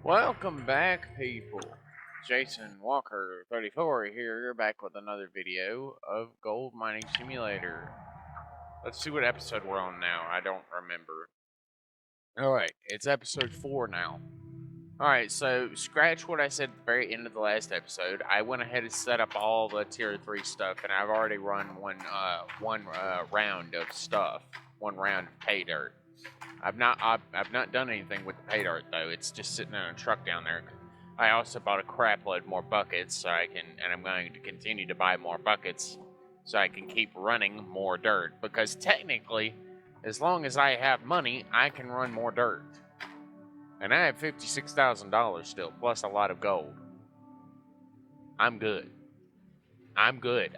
Welcome back, people. Jason Walker 34 here. You're back with another video of Gold Mining Simulator. Let's see what episode we're on now. I don't remember. Alright, it's episode 4 now. Alright, so scratch what I said at the very end of the last episode. I went ahead and set up all the tier 3 stuff, and I've already run one round of stuff. One round of pay dirt. I've not done anything with the pay dirt though. It's just sitting in a truck down there. I also bought a crap load more buckets so I can, and I'm going to continue to buy more buckets so I can keep running more dirt. Because technically, as long as I have money, I can run more dirt. And I have $56,000 still, plus a lot of gold. I'm good. I'm good.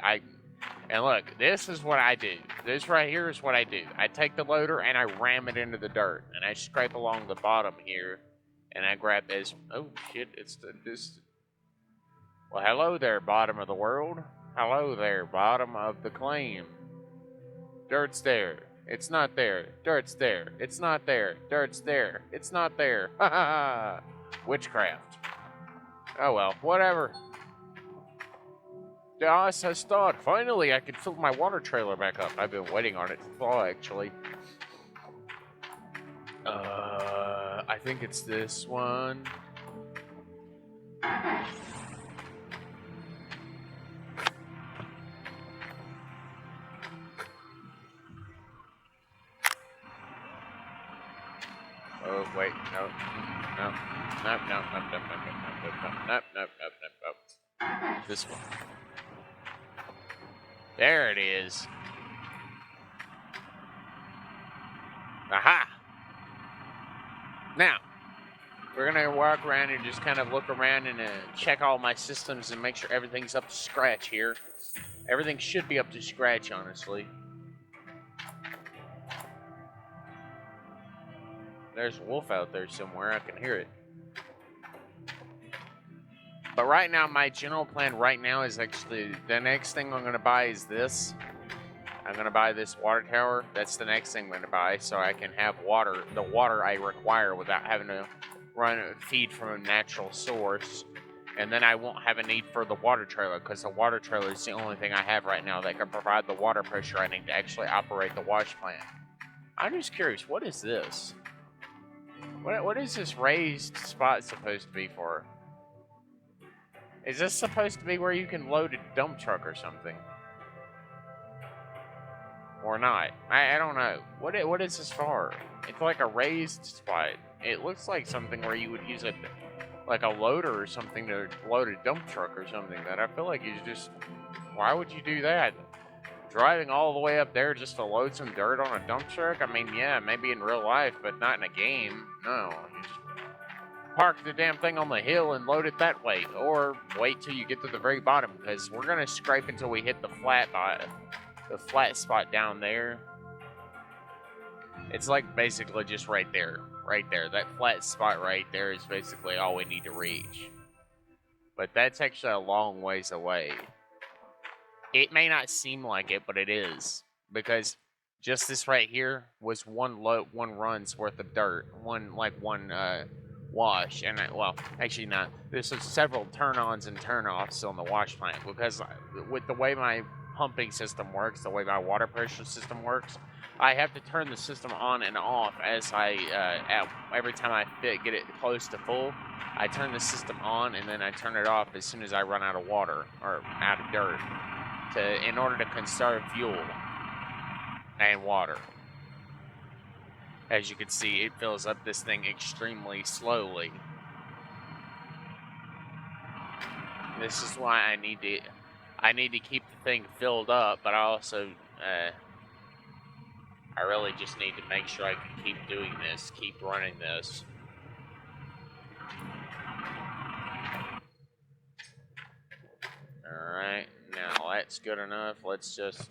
And look, this is what I do. This right here is what I do. I take the loader and I ram it into the dirt. And I scrape along the bottom here. And I grab this. Oh, shit. It's this. Well, hello there, bottom of the world. Hello there, bottom of the claim. Dirt's there. It's not there. Dirt's there. It's not there. Dirt's there. It's not there. Ha ha ha. Witchcraft. Oh well, whatever. Das has thawed. Finally, I can fill my water trailer back up. I've been waiting on it to thaw, actually. I think it's this one. Oh, wait, no. No. This one. There it is. Aha! Now, we're going to walk around and just kind of look around and check all my systems and make sure everything's up to scratch here. Everything should be up to scratch, honestly. There's a wolf out there somewhere. I can hear it. But right now, my general plan right now is actually, the next thing I'm going to buy is this. I'm going to buy this water tower. That's the next thing I'm going to buy, so I can have water, the water I require without having to feed from a natural source. And then I won't have a need for the water trailer, because the water trailer is the only thing I have right now that can provide the water pressure I need to actually operate the wash plant. I'm just curious, what is this? What is this raised spot supposed to be for? Is this supposed to be where you can load a dump truck or something? Or not? I don't know. What is this for? It's like a raised spot. It looks like something where you would use it like a loader or something to load a dump truck or something. That I feel like is just... Why would you do that? Driving all the way up there just to load some dirt on a dump truck? I mean, yeah, maybe in real life, but not in a game. No, you just park the damn thing on the hill and load it that way. Or wait till you get to the very bottom, because we're going to scrape until we hit the flat spot down there. It's like basically just right there. Right there. That flat spot right there is basically all we need to reach. But that's actually a long ways away. It may not seem like it, but it is. Because just this right here was one run's worth of dirt. One wash. And, well, actually not. This was several turn-ons and turn-offs on the wash plant. Because with the way my pumping system works, the way my water pressure system works, I have to turn the system on and off as every time I get it close to full. I turn the system on and then I turn it off as soon as I run out of water or out of dirt, in order to conserve fuel and water. As you can see, it fills up this thing extremely slowly. This is why I need to keep the thing filled up, but I also I really just need to make sure I can keep doing this, keep running this. Alright, now that's good enough. Let's just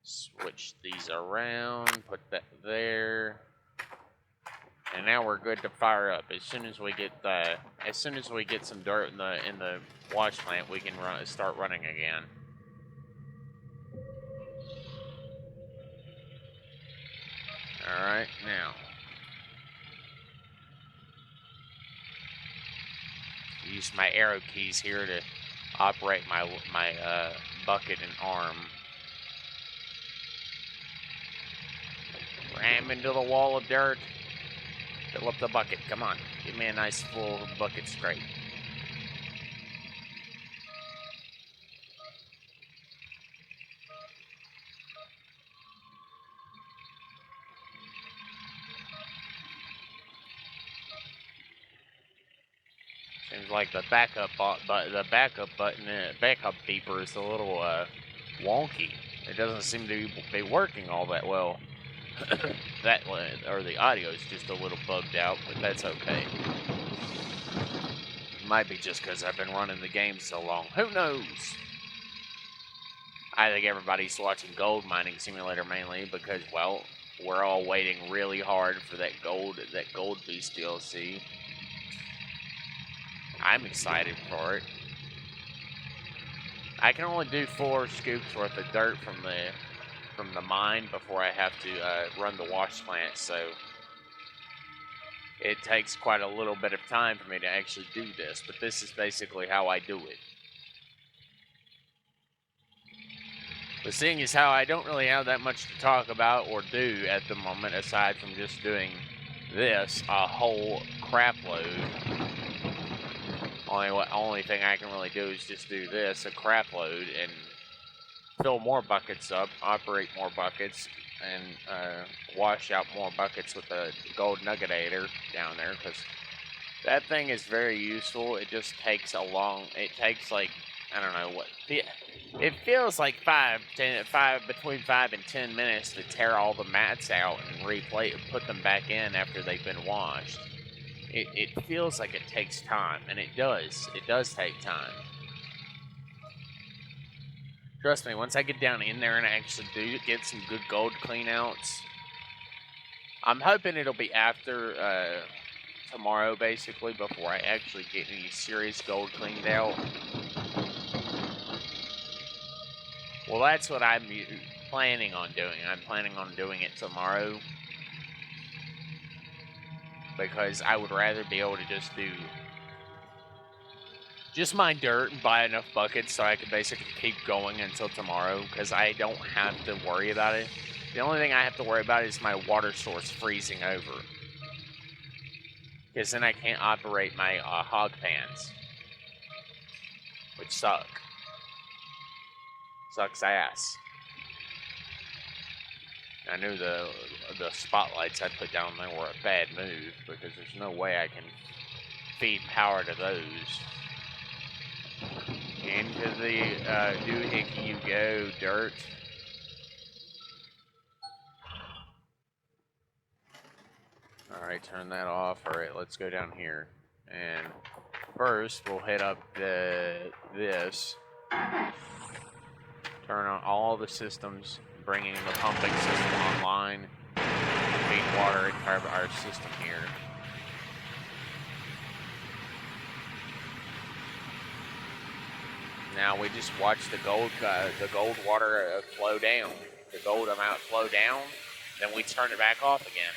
switch these around, put that there. And now we're good to fire up. As soon as we get some dirt in the wash plant, we can start running again. Alright, now. use my arrow keys here to operate my bucket and arm. Ram into the wall of dirt. Fill up the bucket. Come on. Give me a nice full bucket straight. Seems like the backup beeper is a little wonky. It doesn't seem to be working all that well. Or the audio is just a little bugged out, but that's okay. Might be just because I've been running the game so long. Who knows? I think everybody's watching Gold Mining Simulator mainly because, well, we're all waiting really hard for that Gold Beast DLC. I'm excited for it. I can only do 4 scoops worth of dirt from the mine before I have to run the wash plant, so it takes quite a little bit of time for me to actually do this, but this is basically how I do it. But seeing as how I don't really have that much to talk about or do at the moment, aside from just doing this, a whole crap load. Only thing I can really do is just do this, a crap load, and fill more buckets up, operate more buckets, and wash out more buckets with the gold nuggetator down there, because that thing is very useful. It just takes it takes like, I don't know what, it feels like between 5 and 10 minutes to tear all the mats out and put them back in after they've been washed. It feels like it takes time, and it does take time. Trust me, once I get down in there and I actually do get some good gold cleanouts, I'm hoping it'll be after tomorrow, basically, before I actually get any serious gold cleaned out. Well, that's what I'm planning on doing. I'm planning on doing it tomorrow, because I would rather be able to just mine dirt and buy enough buckets so I can basically keep going until tomorrow, because I don't have to worry about it. The only thing I have to worry about is my water source freezing over, because then I can't operate my hog pans, which sucks ass. I knew the spotlights I put down there were a bad move, because there's no way I can feed power to those. Into the doohickey you go, dirt. Alright, turn that off. Alright, let's go down here. And first, we'll hit up this. Turn on all the systems, bringing the pumping system online. Feed water into our system here. Now we just watch the gold water flow down. The gold amount flow down, then we turn it back off again.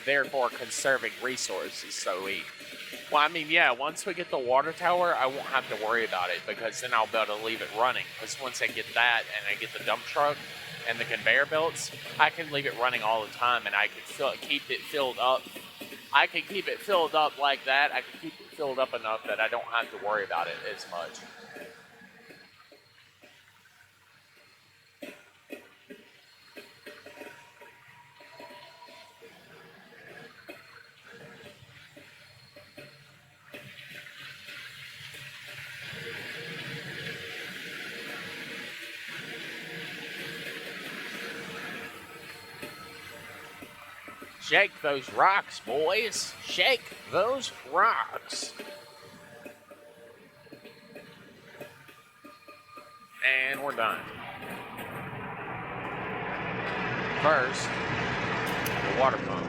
Therefore conserving resources. So well, I mean, yeah, once we get the water tower, I won't have to worry about it, because then I'll be able to leave it running. Because once I get that, and I get the dump truck and the conveyor belts, I can leave it running all the time, and I can keep it filled up. I can keep it filled up like that. I can keep it filled up enough that I don't have to worry about it as much. Shake those rocks, boys. Shake those rocks. And we're done. First, the water pump.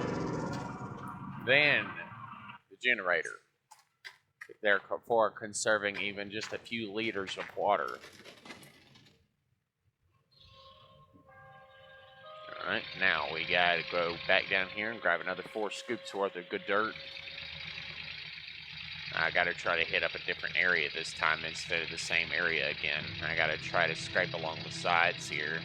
Then, the generator. Therefore, conserving even just a few liters of water. Alright, now we gotta go back down here and grab another 4 scoops worth of good dirt. I gotta try to hit up a different area this time instead of the same area again. I gotta try to scrape along the sides here.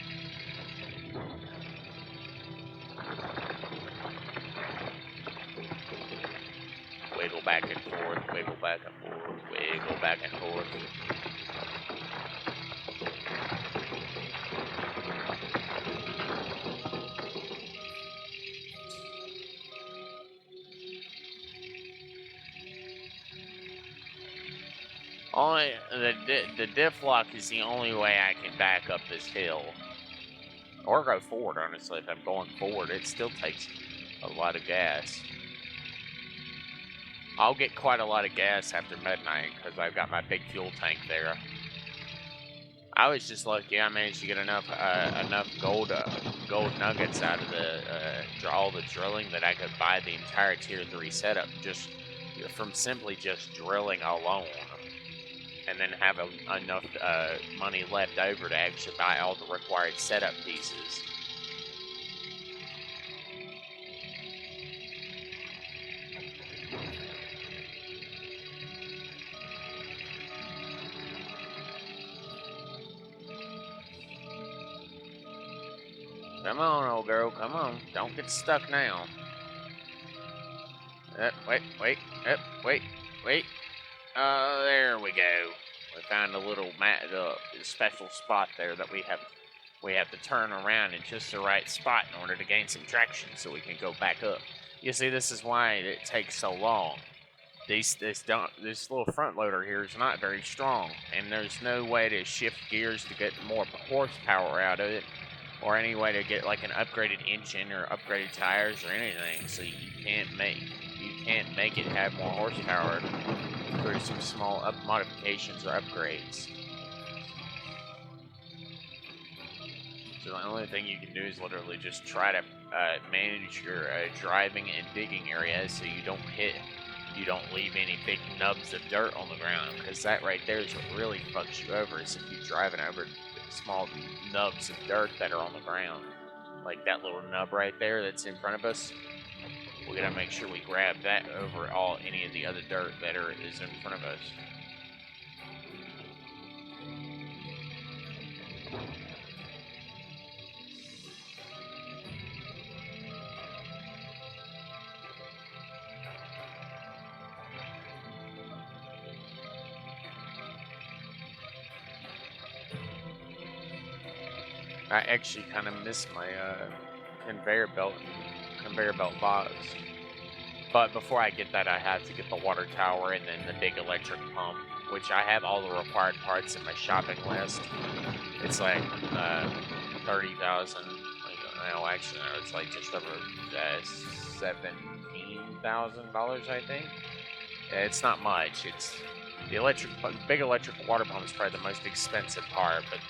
Wiggle back and forth, wiggle back and forth, wiggle back and forth. Only the diff lock is the only way I can back up this hill. Or go forward, honestly. If I'm going forward, it still takes a lot of gas. I'll get quite a lot of gas after midnight because I've got my big fuel tank there. I was just lucky I managed to get enough gold nuggets out of all the drilling that I could buy the entire tier 3 setup just from simply just drilling alone, and then have enough money left over to actually buy all the required setup pieces. Come on, old girl, come on. Don't get stuck now. Wait. There we go. We found a little special spot there that we have to turn around in just the right spot in order to gain some traction so we can go back up. You see, this is why it takes so long. This little front loader here is not very strong, and there's no way to shift gears to get more horsepower out of it, or any way to get like an upgraded engine or upgraded tires or anything. So you can't make it have more horsepower through some small modifications or upgrades. So the only thing you can do is literally just try to manage your driving and digging areas so you don't leave any big nubs of dirt on the ground, because that right there is what really fucks you over, is if you're driving over small nubs of dirt that are on the ground. Like that little nub right there that's in front of us. We gotta make sure we grab that over any of the other dirt that is in front of us. I actually kind of missed my conveyor belt box. But before I get that, I have to get the water tower and then the big electric pump, which I have all the required parts in my shopping list. It's like 30,000. No, actually, no, it's like just over $17,000, I think. It's not much. It's the big electric water pump is probably the most expensive part, but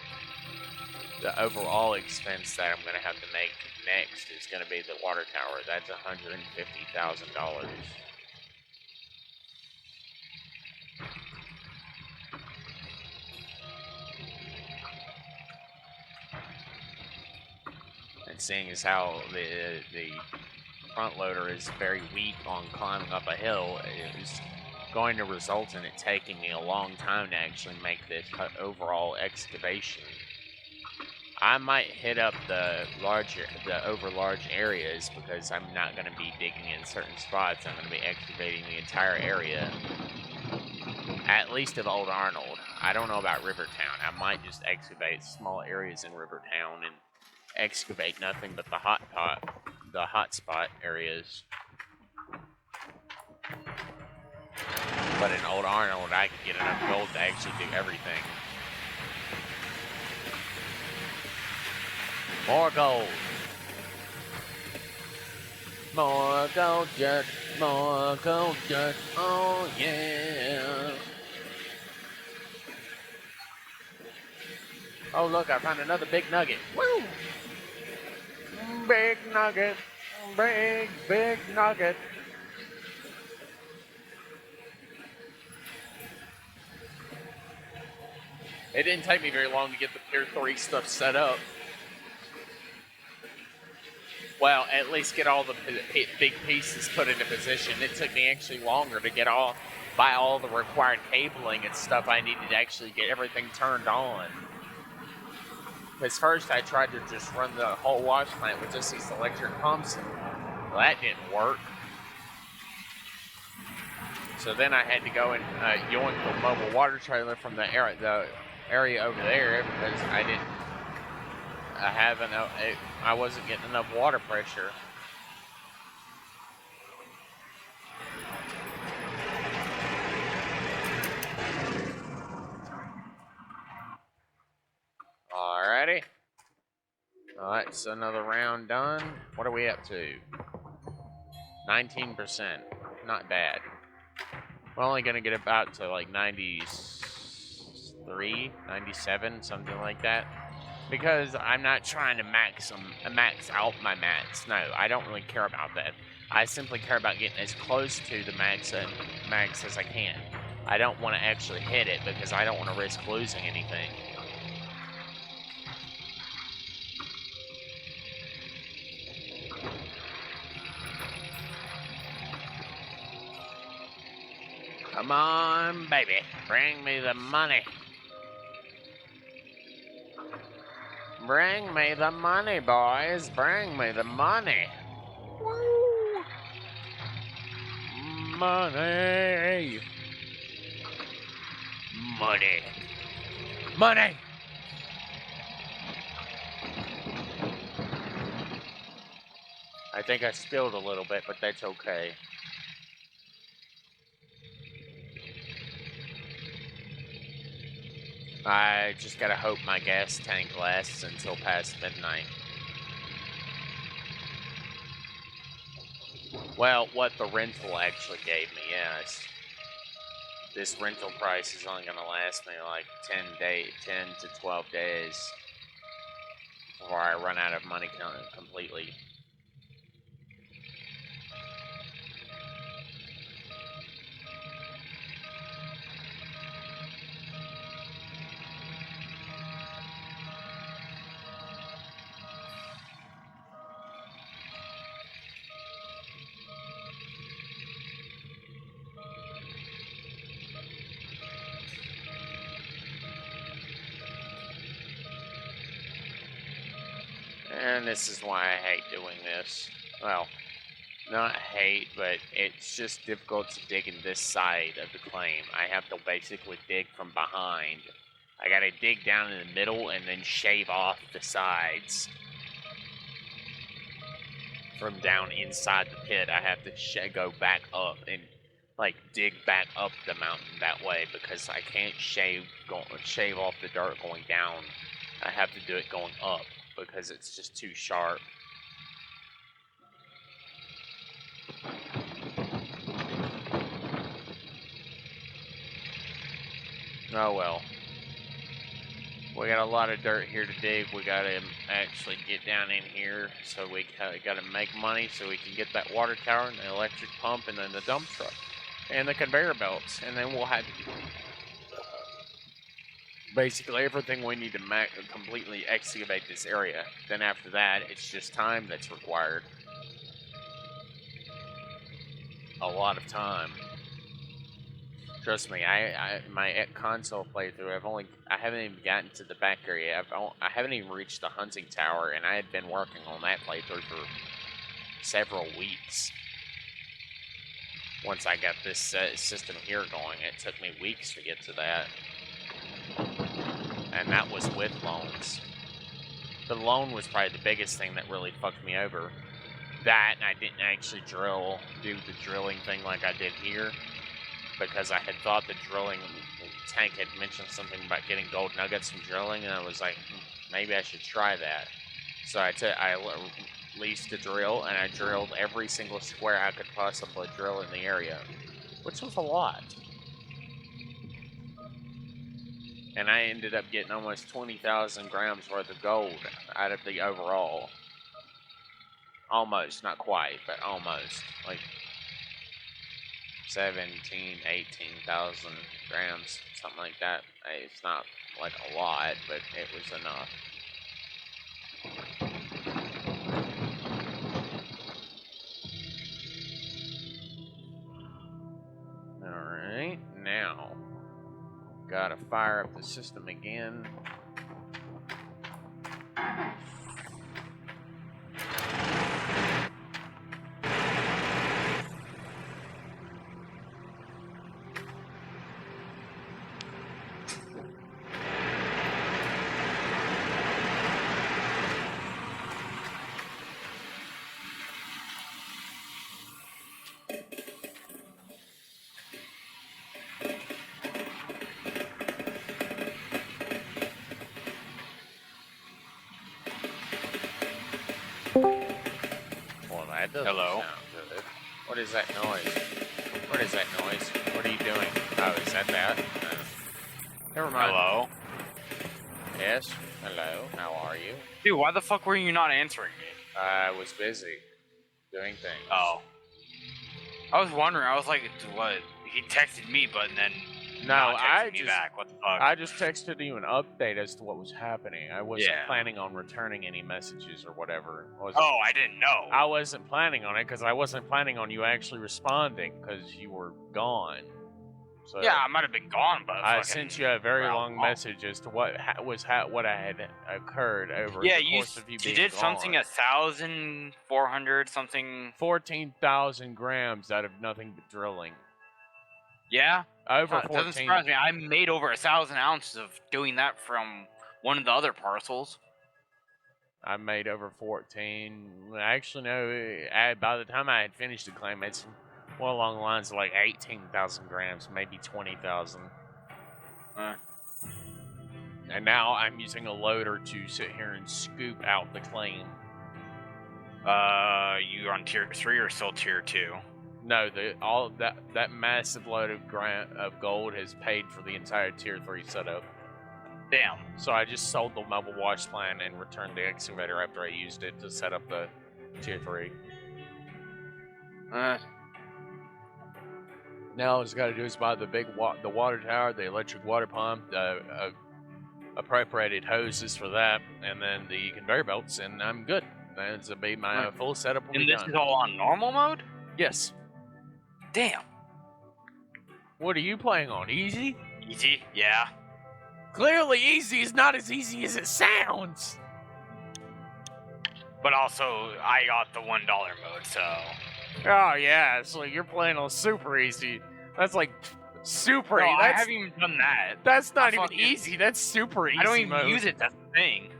the overall expense that I'm going to have to make next is going to be the water tower. That's $150,000. And seeing as how the front loader is very weak on climbing up a hill, it is going to result in it taking me a long time to actually make this overall excavation. I might hit up the over large areas because I'm not going to be digging in certain spots. I'm going to be excavating the entire area, at least of Old Arnold. I don't know about Rivertown. I might just excavate small areas in Rivertown and excavate nothing but the hotspot areas. But in Old Arnold, I could get enough gold to actually do everything. More gold. More gold dust. More gold dust. Oh, yeah. Oh, look, I found another big nugget. Woo! Big nugget. Big nugget. It didn't take me very long to get the Tier 3 stuff set up. Well, at least get all the big pieces put into position. It took me actually longer to buy all the required cabling and stuff I needed to actually get everything turned on. Because first I tried to just run the whole wash plant with just these electric pumps, and well, that didn't work. So then I had to go and yoink the mobile water trailer from the area over there because I wasn't getting enough water pressure. Alrighty. Alright, so another round done. What are we up to? 19%. Not bad. We're only going to get about to like 93, 97, something like that. Because I'm not trying to max out my mats. No, I don't really care about that. I simply care about getting as close to the max as I can. I don't want to actually hit it because I don't want to risk losing anything. Come on, baby. Bring me the money. Bring me the money, boys. Bring me the money. Woo! Money. Money. Money. I think I spilled a little bit, but that's okay. I just gotta hope my gas tank lasts until past midnight. Well, what the rental actually gave me, yes. This rental price is only gonna last me like 10 to 12 days before I run out of money completely. And this is why I hate doing this. Well, not hate, but it's just difficult to dig in this side of the claim. I have to basically dig from behind. I gotta dig down in the middle and then shave off the sides. From down inside the pit, I have to go back up and like dig back up the mountain that way because I can't shave off the dirt going down. I have to do it going up because it's just too sharp. Oh well. We got a lot of dirt here to dig. We gotta actually get down in here, so we gotta make money so we can get that water tower and the electric pump and then the dump truck and the conveyor belts, and then we'll have basically everything we need to completely excavate this area. Then after that, it's just time that's required. A lot of time. Trust me, my console playthrough, I haven't even gotten to the back area. I haven't even reached the hunting tower, and I had been working on that playthrough for several weeks. Once I got this system here going, it took me weeks to get to that. And that was with loans. The loan was probably the biggest thing that really fucked me over. That, and I didn't actually do the drilling thing like I did here. Because I had thought the tank had mentioned something about getting gold nuggets from drilling, and I was like, maybe I should try that. So I leased a drill, and I drilled every single square I could possibly drill in the area, which was a lot. And I ended up getting almost 20,000 grams worth of gold out of the overall. Almost, not quite, but almost. Like 17, 18,000 grams, something like that. It's not like a lot, but it was enough. Alright, now. Gotta fire up the system again. Well, that doesn't Hello? sound good. What is that noise? What is that noise? What are you doing? Oh, is that that? Never mind. Hello? Yes? Hello? How are you? Dude, why the fuck were you not answering me? I was busy doing things. Oh. I was wondering, I was like, what? He texted me, but then No, not I texted me just back. What the fuck? I just texted you an update as to what was happening. I wasn't Yeah. planning on returning any messages or whatever. Oh, I didn't know. I wasn't planning on it because I wasn't planning on you actually responding because you were gone. So Yeah, I might have been gone, but I fucking sent you a very long off. message as to what what had occurred over Yeah, the course of you being did gone. something 1,400 something. 14,000 grams out of nothing but drilling. Yeah, Over doesn't 14. surprise me. I made over 1,000 ounces of doing that from one of the other parcels. I made over 14. Actually, no. By the time I had finished the claim, it's more along the lines of like 18,000 grams, maybe 20,000. And now I'm using a loader to sit here and scoop out the claim. You're on tier 3 or still tier 2? No, all that massive load of gold has paid for the entire tier 3 setup. Damn. So I just sold the mobile wash plant and returned the excavator after I used it to set up the tier 3. Now all I got to do is buy the big the water tower, the electric water pump, appropriated hoses for that, and then the conveyor belts, and I'm good. That's be my full setup. Will And be this done. is all on normal mode? Yes. Damn. What are you playing on? Easy? Easy? Yeah. Clearly, easy is not as easy as it sounds. But also, I got the $1 mode, so. Oh yeah, so you're playing on super easy. That's like super. No, easy. I haven't even done that. That's not even easy. That's super easy. I don't even mode. use it. That's the thing.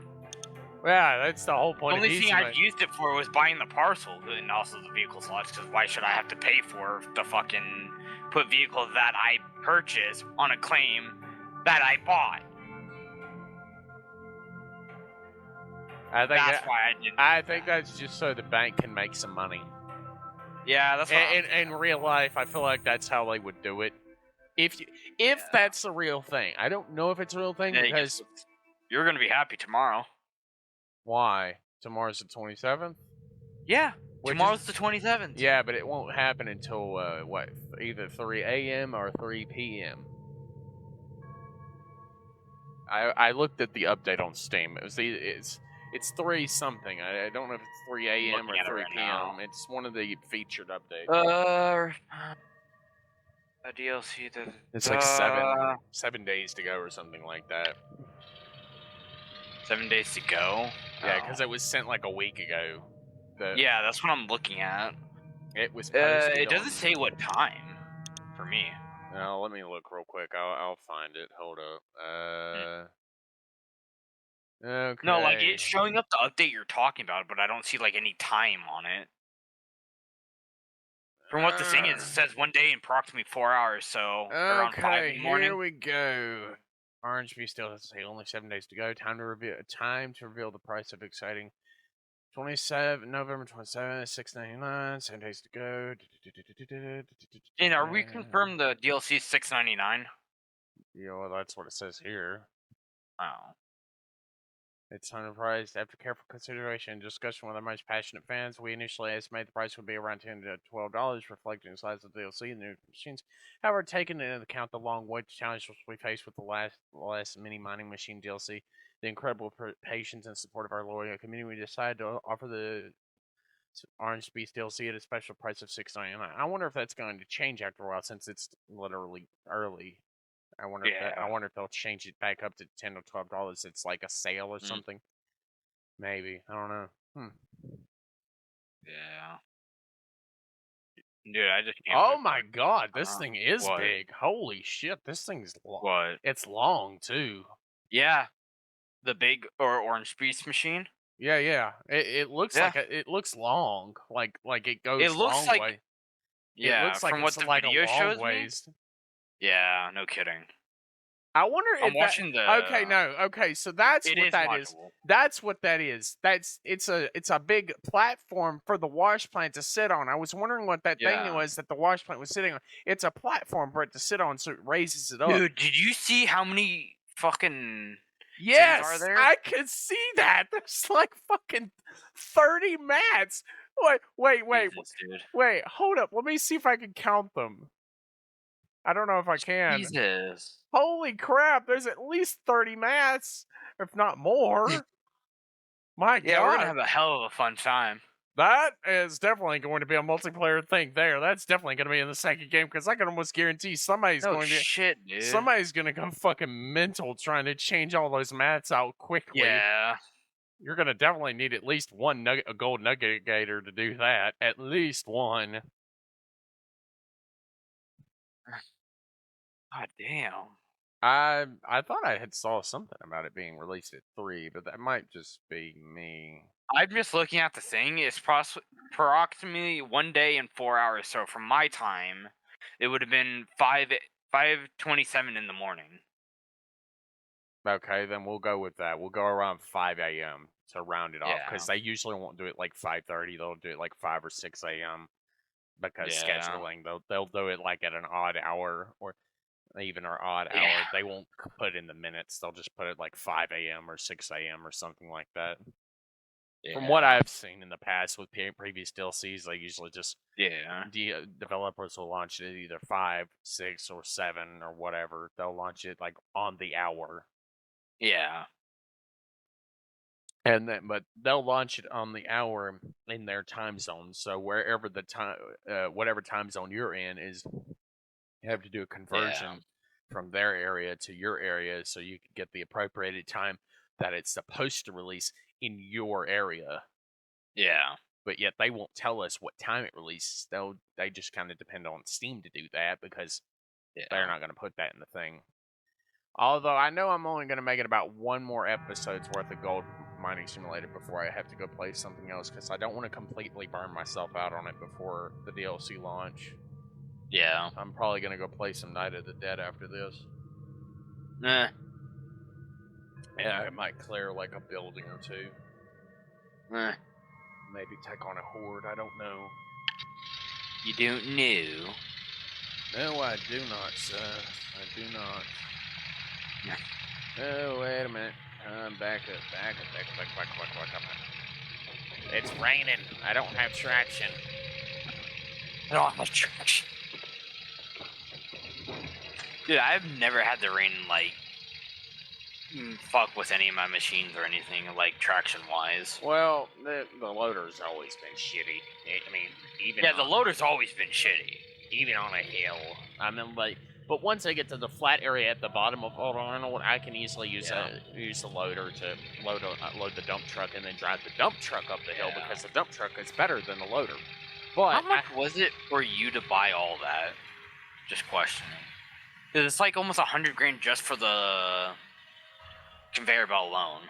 Yeah, that's the whole point. The only of easy thing mode. I used it for was buying the parcel and also the vehicle slots. Because why should I have to pay for the fucking put vehicles that I purchased on a claim that I bought? That's why I did. I think that's just so the bank can make some money. Yeah, that's what in real life, I feel like that's how they would do it. If that's the real thing, I don't know if it's a real thing because you're gonna be happy tomorrow. Why? Tomorrow's the 27th. Yeah, tomorrow's the 27th. Yeah, but it won't happen until what? Either 3 a.m. or 3 p.m. I looked at the update on Steam. It's 3 something. I don't know if it's 3 a.m. or 3 p.m. It's one of the featured updates. A DLC that it's like 7 days to go or something like that. 7 days to go. Yeah, because it was sent like a week ago. Yeah, that's what I'm looking at. It was posted. It doesn't say what time for me. No, let me look real quick. I'll find it. Hold up. Okay. No, like it's showing up the update you're talking about, but I don't see like any time on it. From what the thing is, it says 1 day in approximately 4 hours, so around 5 in the morning. Here we go. Orange V still has to say only 7 days to go. Time to reveal the price of exciting. 27 November 27th, $6.99. 7 days to go. And are we confirmed the DLC $6.99? Yeah, well, that's what it says here. Oh. It's underpriced. After careful consideration and discussion with our most passionate fans, we initially estimated the price would be around $10 to $12, reflecting the size of the DLC and the new machines. However, taking into account the long wait challenges we faced with the last mini mining machine DLC, the incredible patience and support of our loyal community, we decided to offer the Orange Beast DLC at a special price of $6.99. I wonder if that's going to change after a while since it's literally early. I wonder if they'll change it back up to $10 or $12. It's like a sale or something. Maybe, I don't know. Yeah. Dude, I just can't. Oh my god, this thing is what? big. Holy shit, this thing's long. What? It's long too. Yeah. The big or Orange Beast machine? Yeah. It looks like it looks long. Like it goes It looks long like way. Yeah, It looks like from it's what the like video a long shows ways. me. Yeah, no kidding. I wonder if I'm watching Okay, so that's it what is that modular. is. That's what that is. It's a big platform for the wash plant to sit on. I was wondering what that thing was that the wash plant was sitting on. It's a platform for it to sit on, so it raises it up. Dude, did you see how many fucking yes, are there? I could see that. There's like fucking 30 mats. Wait, Jesus, dude. wait, hold up. Let me see if I can count them. I don't know if I can. Jesus. Holy crap, there's at least 30 mats, if not more. My Yeah, god. we're gonna have a hell of a fun time. That is definitely going to be a multiplayer thing there. That's definitely going to be in the second game because I can almost guarantee somebody's going to go fucking mental trying to change all those mats out quickly. Yeah. You're going to definitely need at least one a gold nugget gator to do that. At least one. God damn. I thought I had saw something about it being released at 3, but that might just be me. I'm just looking at the thing. It's approximately 1 day and 4 hours. So from my time, it would have been 5:27 in the morning. Okay, then we'll go with that. We'll go around 5 a.m. to round it off because they usually won't do it like 5:30. They'll do it like 5 or 6 a.m. because scheduling. They'll do it like at an odd hour or even an odd hour. They won't put in the minutes. They'll just put it like 5 a.m. or 6 a.m. or something like that. From what I've seen in the past with previous DLCs, they usually just developers will launch it at either 5, 6, or 7 or whatever. They'll launch it like on the hour. Yeah. And then, but they'll launch it on the hour in their time zone. So wherever the time, whatever time zone you're in is, you have to do a conversion from their area to your area, so you can get the appropriated time that it's supposed to release in your area. Yeah. But yet they won't tell us what time it releases. They just kind of depend on Steam to do that because they're not going to put that in the thing. Although I know I'm only going to make it about one more episode's worth of Gold Mining Simulator before I have to go play something else because I don't want to completely burn myself out on it before the DLC launch. Yeah. I'm probably going to go play some Night of the Dead after this. Yeah, I might clear like a building or two. Maybe take on a horde, I don't know. You don't know. No, I do not, sir. I do not. Oh, wait a minute. Back up. It's raining. I don't have traction. I don't have traction. Dude, I've never had the rain, like, fuck with any of my machines or anything, like, traction-wise. Well, the loader's always been shitty. I mean, even the loader's always been shitty. Even on a hill. I mean, like, but once I get to the flat area at the bottom of Old Arnold, I can easily use the loader to load the dump truck and then drive the dump truck up the hill because the dump truck is better than the loader. But how much was it for you to buy all that? Just questioning. Because it's like almost $100,000 just for the conveyor belt alone.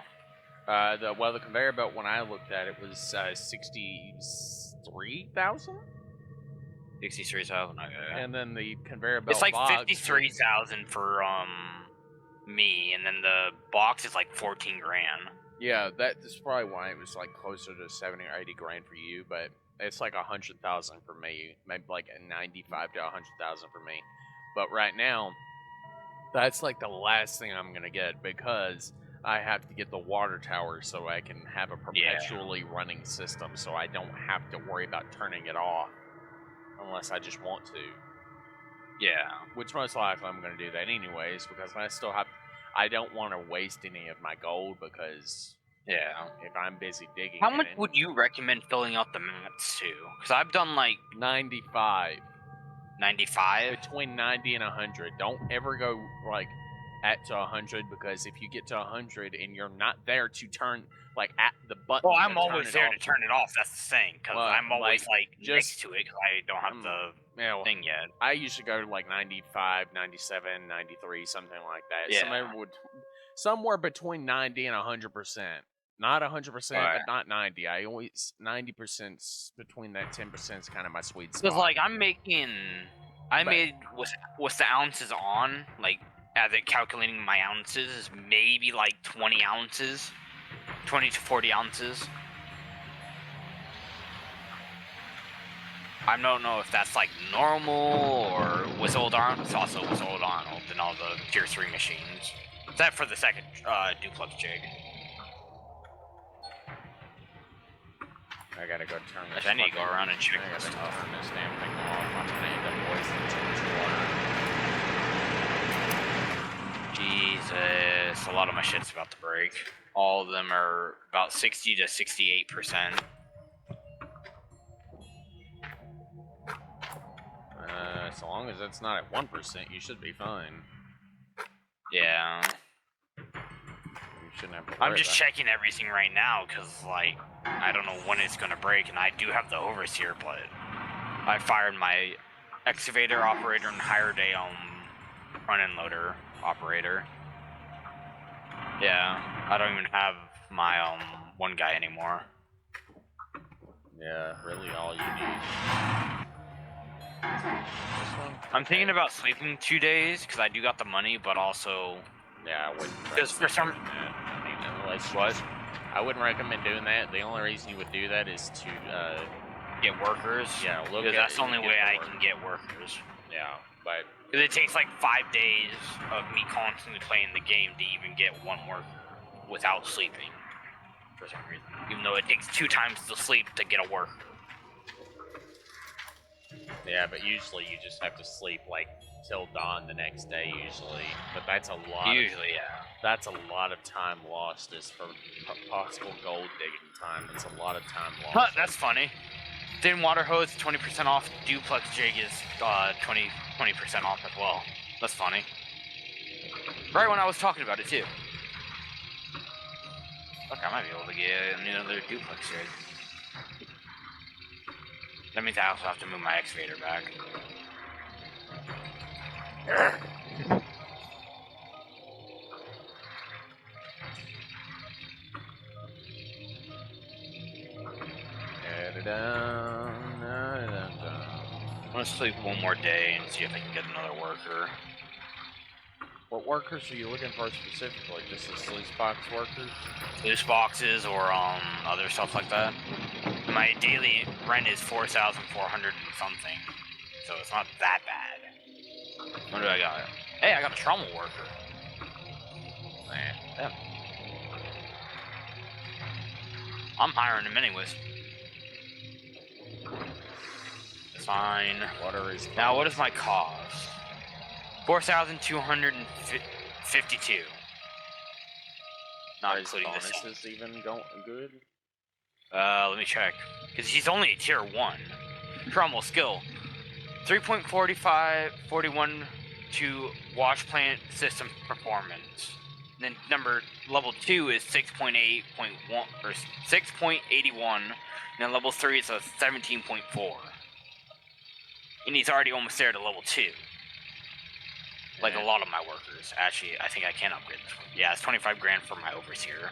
The conveyor belt when I looked at it was 63,000. 63,000. Okay. And then the conveyor belt. It's like 53,000 for me, and then the box is like 14,000. Yeah, that's probably why it was like closer to 70 or 80 grand for you, but it's like 100,000 for me, maybe like 95 to 100,000 for me. But right now, that's like the last thing I'm gonna get because I have to get the water tower so I can have a perpetually running system, so I don't have to worry about turning it off unless I just want to. Yeah. Which most likely I'm gonna do that anyways because I don't want to waste any of my gold because Yeah. if I'm busy digging. How in much it. would you recommend filling out the mats to? Because I've done like 95. 95. Between 90 and 100. Don't ever go like at to 100, because if you get to 100 and you're not there to turn like at the button, Well, to I'm turn always it there off, to turn it off. That's the thing, because Well, I'm always like just- next to it because I don't have the you know, thing yet. I usually go to like 95, 97, 93, something like that. Yeah. Somewhere between 90 and 100%. Not 100%, Right. but not 90. I always 90% between that 10% is kind of my sweet spot. Because like I made with the ounces on, like as it calculating my ounces is maybe like 20 ounces, 20 to 40 ounces. I don't know if that's like normal or with old Arnold. It's also with old Arnold and all the tier 3 machines. Except for the second duplex jig. I gotta go turn this. I need to go around and check I this gotta stuff. turn this damn thing off. I'm gonna end up wasting too much water. Jesus, a lot of my shit's about to break. All of them are about 60 to 68%. So long as it's not at 1%, you should be fine. Yeah. You shouldn't have to worry I'm just about checking everything right now because, like, I don't know when it's gonna break, and I do have the overseer, but I fired my excavator operator and hired a front end loader operator. Yeah, I don't even have my one guy anymore. Yeah, really all you need. I'm thinking about sleeping 2 days because I do got the money, but also Yeah, I wouldn't. because for some recommend that. I mean, unless what? I wouldn't recommend doing that. The only reason you would do that is to get workers. Yeah, look because at that's the only way I work. can get workers. Yeah, but Because it takes like 5 days of me constantly playing the game to even get one worker without sleeping for some reason. Even though it takes 2 times the sleep to get a worker. yeah, but usually you just have to sleep like till dawn the next day usually. But that's a lot. Usually, yeah. That's a lot of time lost as for possible gold digging time. That's a lot of time lost. Huh, that's funny. Thin water hose 20% off. Duplex jig is 20% off as well. That's funny. Right when I was talking about it too. Look, I might be able to get another duplex jig. That means I also have to move my excavator back. I'm gonna sleep one more day and see if I can get another worker. What workers are you looking for specifically? Just the sluice box workers? Loose boxes or other stuff like that. My daily rent is 4,400 and something, so it's not that bad. What do I got? Hey, I got a trommel worker. Yeah. I'm hiring him anyways. Fine. Water is Now, what is my cost? 4,252. Not including this. Is even going good? Let me check. Because he's only a tier 1. Trommel skill. 3.41 to wash plant system performance. And then level 2 is 6.8.1 or 6.81. And then level 3 is a 17.4. And he's already almost there to level 2. Like a lot of my workers. Actually, I think I can upgrade this one. Yeah, it's 25 grand for my overseer.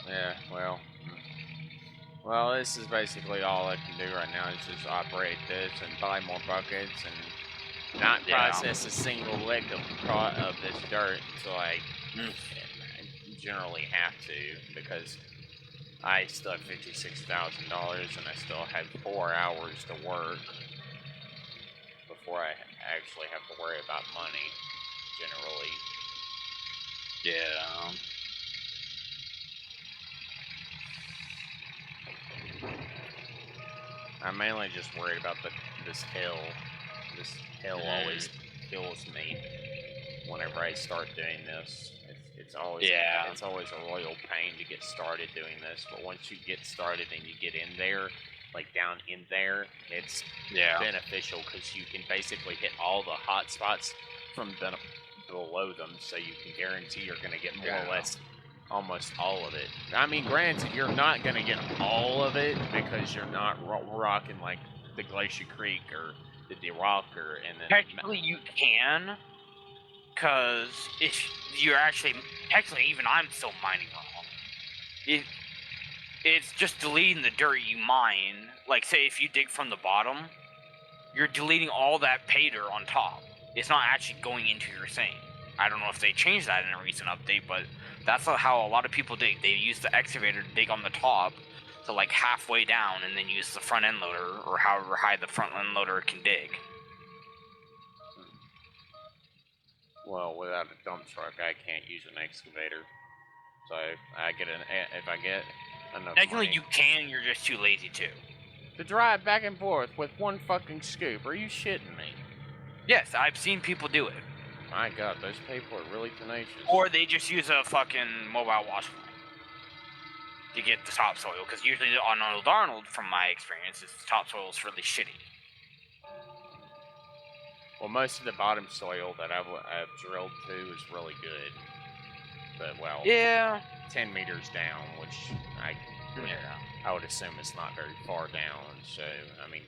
Yeah, well, this is basically all I can do right now is just operate this and buy more buckets and not process a single lick of this dirt until I generally have to, because I still have $56,000 and I still have 4 hours to work before I actually have to worry about money, generally. Yeah. I'm mainly just worried about this hill. This hill always kills me. whenever I start doing this. It's always Yeah. it's always a royal pain to get started doing this, but once you get started and you get in there, like down in there, it's beneficial because you can basically hit all the hot spots from below them, so you can guarantee you're going to get more or less almost all of it. I mean, granted, you're not going to get all of it because you're not rocking like the Glacier Creek or the DeRocker, and then technically you can, because if you're actually technically even I'm still mining wrong. It's just deleting the dirt you mine. Like, say if you dig from the bottom, you're deleting all that pay dirt on top. It's not actually going into your thing. I don't know if they changed that in a recent update, but that's how a lot of people dig. They use the excavator to dig on the top to like halfway down, and then use the front end loader, or however high the front end loader can dig. Well, without a dump truck, I can't use an excavator. So if I get enough Technically money you can, you're just too lazy to drive back and forth with one fucking scoop. Are you shitting me? Yes, I've seen people do it. My God, those people are really tenacious. Or they just use a fucking mobile wash plant to get the topsoil, because usually on Old Arnold, from my experience, the topsoil is really shitty. Well, most of the bottom soil that I've drilled to is really good. But, well, yeah, 10 meters down, which I would assume it's not very far down. So, I mean,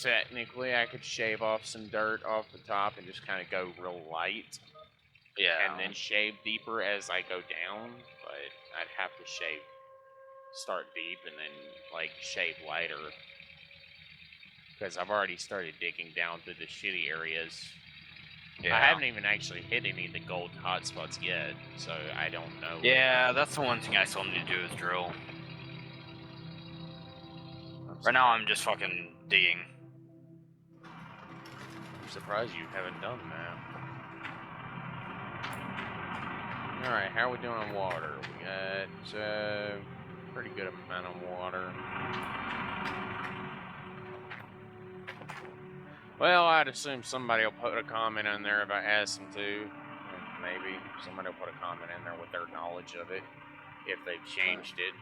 technically, I could shave off some dirt off the top and just kind of go real light. Yeah. And then shave deeper as I go down. But I'd have to start deep and then, like, shave lighter. Because I've already started digging down to the shitty areas. Yeah. I haven't even actually hit any of the gold hotspots yet, so I don't know. Yeah, that's the one thing I still need to do is drill. Right now I'm just fucking digging. I'm surprised you haven't done that. Alright, how are we doing on water? We got pretty good amount of water. Well, I'd assume somebody will put a comment in there if I ask them to. Maybe somebody will put a comment in there with their knowledge of it. If they've changed it.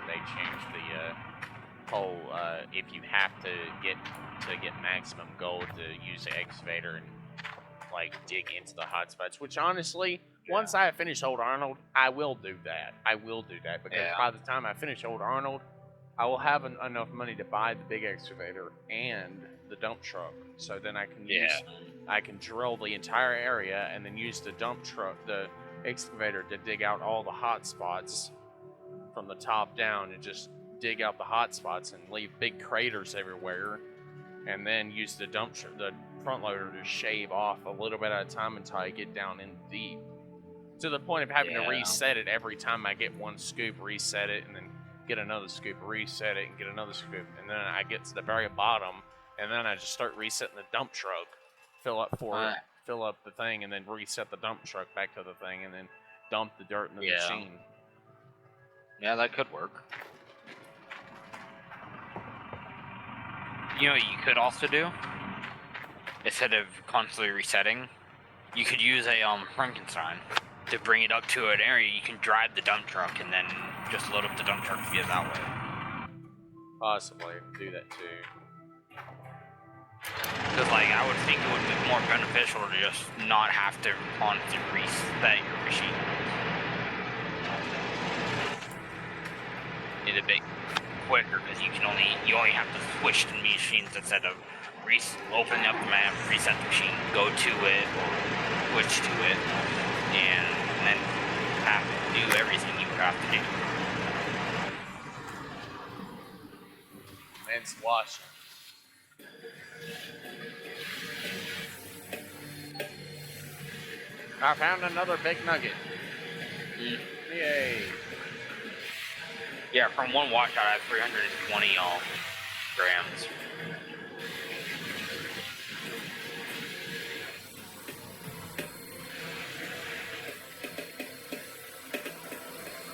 They changed the whole, if you have to get maximum gold to use the excavator and, like, dig into the hotspots. Which, honestly, once I finish Old Arnold, I will do that. I will do that. Because by the time I finish Old Arnold, I will have enough money to buy the big excavator and the dump truck. So then I can I can drill the entire area and then use the the excavator to dig out all the hot spots from the top down, and just dig out the hot spots and leave big craters everywhere, and then use the the front loader to shave off a little bit at a time until I get down in deep, to the point of having to reset it every time I get one scoop, reset it, and then get another scoop, reset it, and get another scoop, and then I get to the very bottom, and then I just start resetting the dump truck, fill up the thing, and then reset the dump truck back to the thing, and then dump the dirt in the machine. Yeah, that could work. You know what you could also do? Instead of constantly resetting, you could use a Frankenstein to bring it up to an area. You can drive the dump truck and then just load up the dump truck via that way. Possibly do that too. Because, like, I would think it would be more beneficial to just not have to constantly reset your machine. It's a bit quicker because you only have to switch the machines instead of opening up the map, reset the machine, go to it, or switch to it, and then have to do everything you have to do. And squash. I found another big nugget. Yay. Yeah, from one washout I have 320 grams.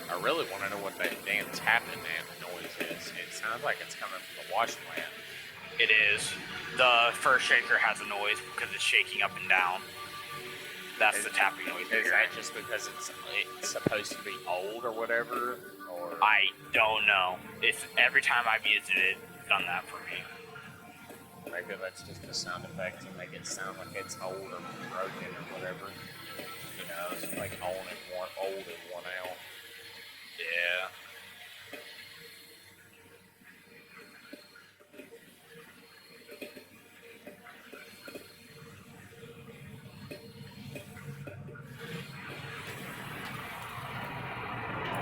I really want to know what that damn tapping noise is. It sounds like it's coming from the wash plant. It is. The first shaker has a noise because it's shaking up and down. That's the tapping noise. Is that just because it's supposed to be old or whatever? Or I don't know. It's every time I've used it, it's done that for me. maybe that's just a sound effect to make it sound like it's old or broken or whatever. You know, it's like old and worn out. Yeah.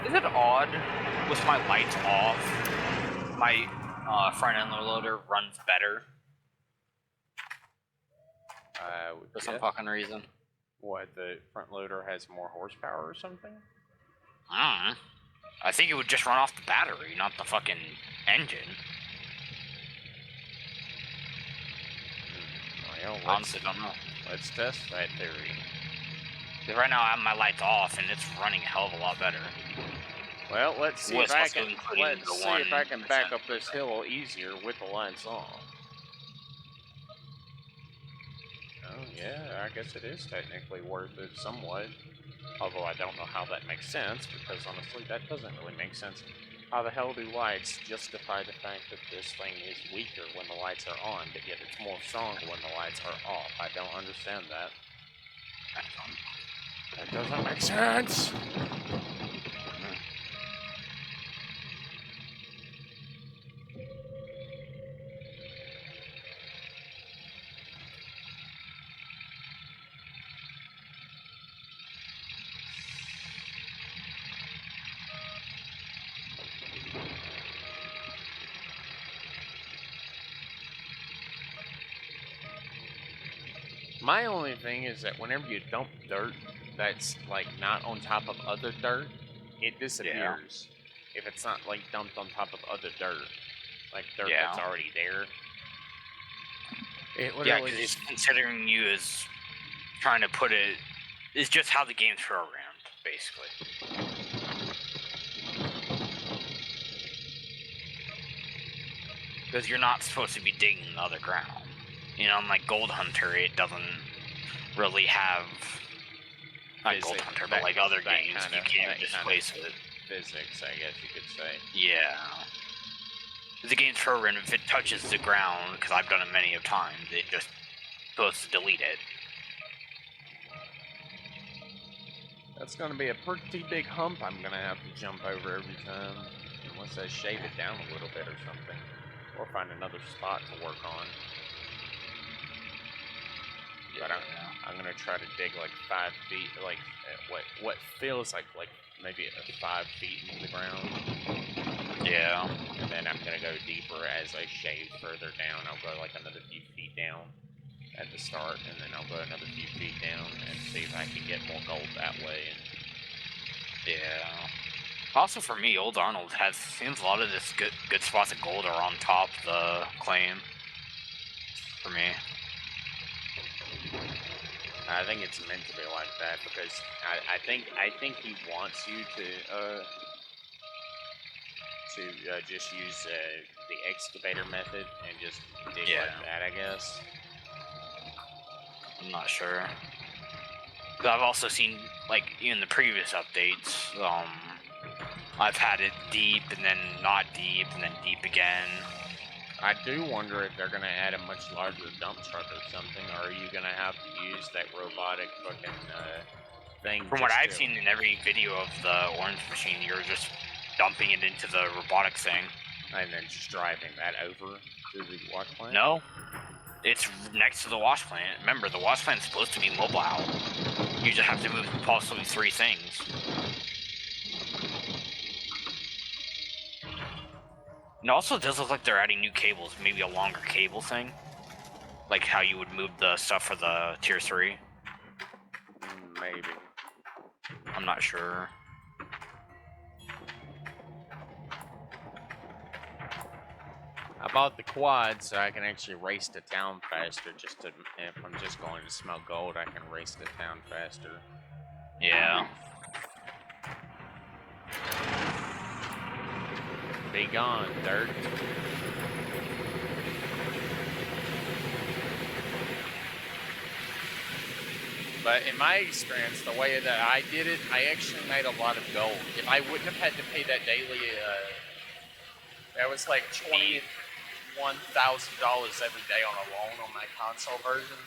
Is it odd with my lights off, my front end loader runs better for some fucking reason? What, the front loader has more horsepower or something? I don't know. I think it would just run off the battery, not the fucking engine. Well, Honestly, don't know. Let's test that theory. Because right now I have my lights off and it's running a hell of a lot better. Well, let's see if I can back up this 1%. hill easier with the lights on. Oh yeah, I guess it is technically worth it somewhat. Although I don't know how that makes sense, because honestly that doesn't really make sense. How the hell do lights justify the fact that this thing is weaker when the lights are on, but yet it's more strong when the lights are off? I don't understand that. That doesn't make sense! My only thing is that whenever you dump dirt that's like not on top of other dirt, it disappears. If it's not like dumped on top of other dirt, like dirt that's already there. It literally it's considering you as trying to put it. It's just how the game's programmed, basically. Because you're not supposed to be digging the other ground. You know, like Gold Hunter, it doesn't really have. Not Gold Hunter, but like other games, you can't just place it. Physics, I guess you could say. Yeah. The game's programmed, if it touches the ground, because I've done it many of times, it just goes to delete it. That's going to be a pretty big hump I'm going to have to jump over every time. Unless I shave it down a little bit or something. Or find another spot to work on. But I'm going to try to dig like 5 feet, like what feels like maybe 5 feet into the ground. Yeah. And then I'm going to go deeper as I shave further down. I'll go like another few feet down at the start, and then I'll go another few feet down and see if I can get more gold that way. Yeah. Also for me, Old Arnold seems a lot of this good spots of gold are on top of the claim. For me. I think it's meant to be like that because I think he wants you to just use the excavator method and just dig like that, I guess. I'm not sure. But I've also seen, like, in the previous updates, I've had it deep and then not deep and then deep again. I do wonder if they're going to add a much larger dump truck or something, or are you going to have to use that robotic fucking thing? From what I've seen in every video of the orange machine, you're just dumping it into the robotic thing. And then just driving that over to the wash plant? No. It's next to the wash plant. Remember, the wash plant's supposed to be mobile. You just have to move possibly 3 things. And also, it does look like they're adding new cables, maybe a longer cable thing. Like how you would move the stuff for the tier 3. Maybe. I'm not sure. I bought the quad so I can actually race to town faster. If I'm just going to smelt gold, I can race to town faster. Yeah. Be gone, dirt. But in my experience, the way that I did it, I actually made a lot of gold. If I wouldn't have had to pay that daily, that was like $21,000 every day on a loan on my console version.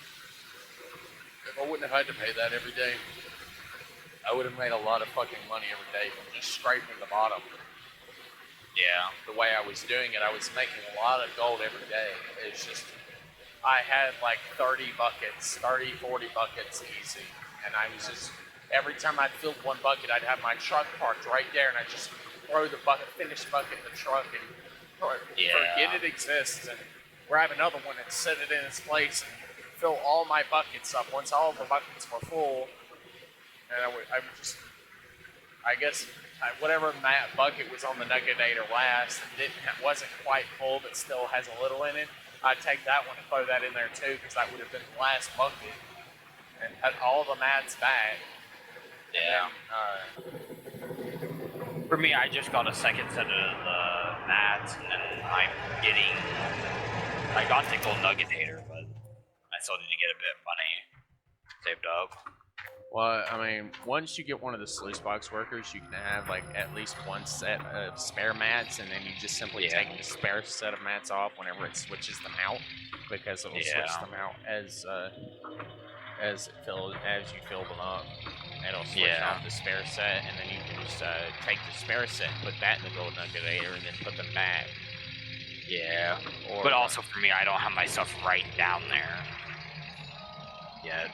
If I wouldn't have had to pay that every day, I would have made a lot of fucking money every day from just scraping the bottom. Yeah. The way I was doing it, I was making a lot of gold every day. It's just, I had like 30 buckets, 40 buckets easy. And I was just, every time I'd fill one bucket, I'd have my truck parked right there, and I'd just throw the bucket, finished bucket in the truck, and forget it exists, and grab another one and set it in its place, and fill all my buckets up. Once all the buckets were full, and I would just, I guess, whatever bucket was on the Nuggetator last and wasn't quite full but still has a little in it, I'd take that one and throw that in there too, because that would have been the last bucket, and had all the mats back. Yeah. Then, for me, I just got a second set of the mats, and then I got the gold Nuggetator, but I still need to get a bit of money saved up. well, I mean, once you get one of the sluice box workers, you can have like at least one set of spare mats, and then you just simply take the spare set of mats off whenever it switches them out, because it will switch them out as you fill them up. It'll switch off the spare set, and then you can just take the spare set, put that in the gold Nuggetator, and then put them back. Yeah. But also for me, I don't have my stuff right down there yet.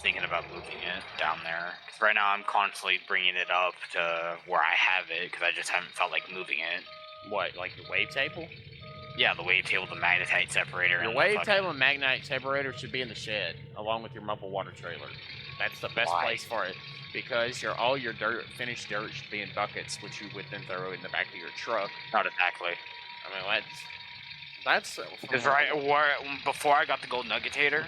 Thinking about moving it down there. Because right now I'm constantly bringing it up to where I have it, because I just haven't felt like moving it. What, like the wave table? Yeah, the wave table, the magnetite separator. Your wave table and magnetite separator should be in the shed, along with your mobile water trailer. That's the best place for it, because all your finished dirt should be in buckets, which you would then throw in the back of your truck. Not exactly. I mean, that's because before I got the gold Nuggetator,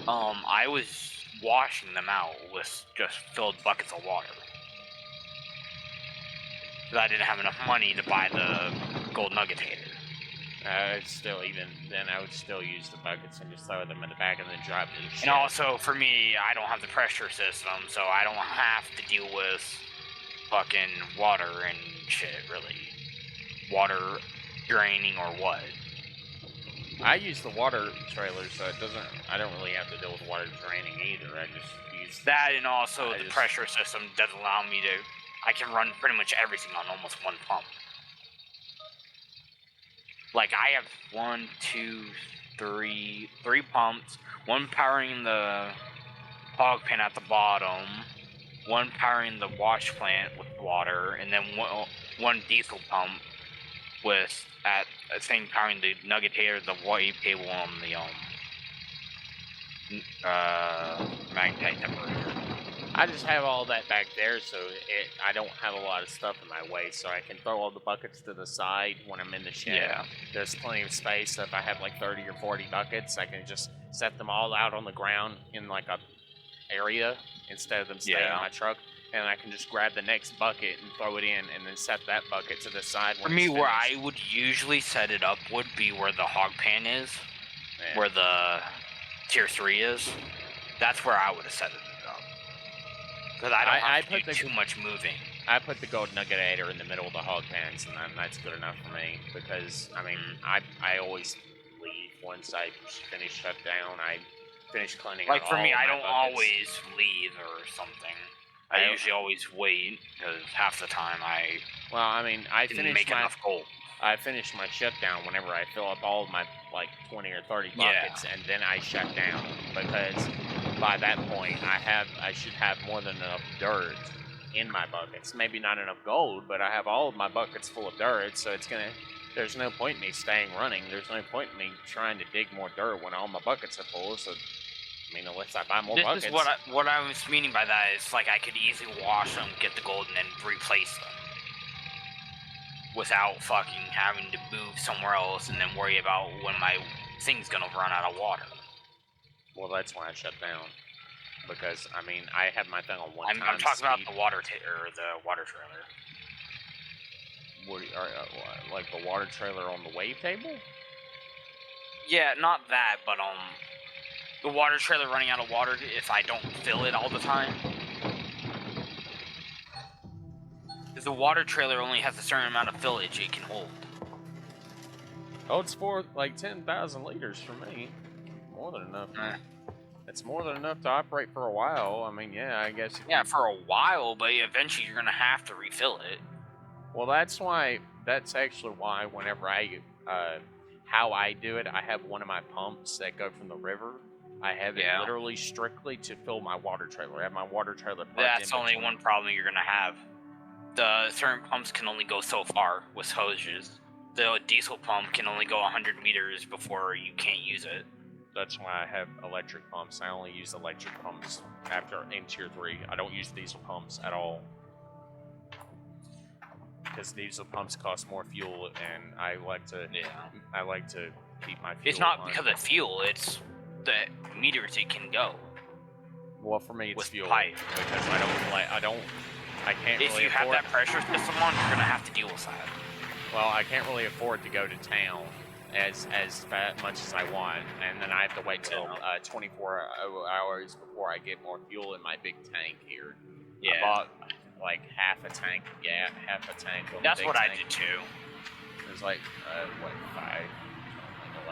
I was washing them out with just filled buckets of water. Because I didn't have enough money to buy the gold Nuggetator. Even then, I would still use the buckets and just throw them in the back and then drop them in the shed. And also, for me, I don't have the pressure system, so I don't have to deal with fucking water and shit, really. Water draining or what. I use the water trailer, so I don't really have to deal with water draining either. I just use that, and also the pressure system doesn't allow me to. I can run pretty much everything on almost one pump. Like, I have three pumps. One powering the hog pen at the bottom. One powering the wash plant with water, and then one diesel pump with a thing powering the Nuggetator, the wave table on the magnetite separator. I just have all that back there, so I don't have a lot of stuff in my way, so I can throw all the buckets to the side when I'm in the shed. Yeah. There's plenty of space, so if I have like 30 or 40 buckets, I can just set them all out on the ground in like a area instead of them staying in my truck, and I can just grab the next bucket and throw it in, and then set that bucket to the side. For me, where I would usually set it up would be where the hog pan is, where the tier 3 is. That's where I would have set it up. Because I don't have to do too much moving. I put the gold Nuggetator in the middle of the hog pans, and that's good enough for me. Because, I mean, I always leave once I finish shutdown. I finish cleaning like, out for me, all I don't buckets. always leave or something. I usually always wait, because half the time I didn't make enough gold. I finish my shutdown whenever I fill up all of my, like, 20 or 30 buckets, and then I shut down. Because by that point, I should have more than enough dirt in my buckets. Maybe not enough gold, but I have all of my buckets full of dirt, so there's no point in me staying running. There's no point in me trying to dig more dirt when all my buckets are full, so, I mean, unless I buy more buckets. This is what I was meaning by that is, like, I could easily wash them, get the gold, and then replace them. Without fucking having to move somewhere else and then worry about when my thing's gonna run out of water. Well, that's why I shut down. Because, I mean, I have my thing on one time. I'm talking about the water trailer. Like the water trailer on the wave table? Yeah, not that, but the water trailer running out of water if I don't fill it all the time. Because the water trailer only has a certain amount of fillage it can hold. Oh, it's for like 10,000 liters for me. More than enough. It's more than enough to operate for a while. I mean, yeah, I guess. Yeah, for a while, but eventually you're gonna have to refill it. Well, that's why. That's actually why whenever how I do it, I have one of my pumps that go from the river. I have it literally strictly to fill my water trailer. I have my water trailer plugged in. That's only one problem you're gonna have. The certain pumps can only go so far with hoses. The diesel pump can only go 100 meters before you can't use it. That's why I have electric pumps. I only use electric pumps in Tier 3. I don't use diesel pumps at all. Because diesel pumps cost more fuel, and I like to keep my fuel. It's not because of fuel, it's the meters it can go. Well, for me, it's fuel. Pipe. Because I can't if really you have that pressure system on, you're going to have to deal with that. Well, I can't really afford to go to town as much as I want, and then I have to wait till 24 hours before I get more fuel in my big tank here. Yeah. I bought like half a tank of gas, half a tank of That's big what tank. I did too. It was like $11,000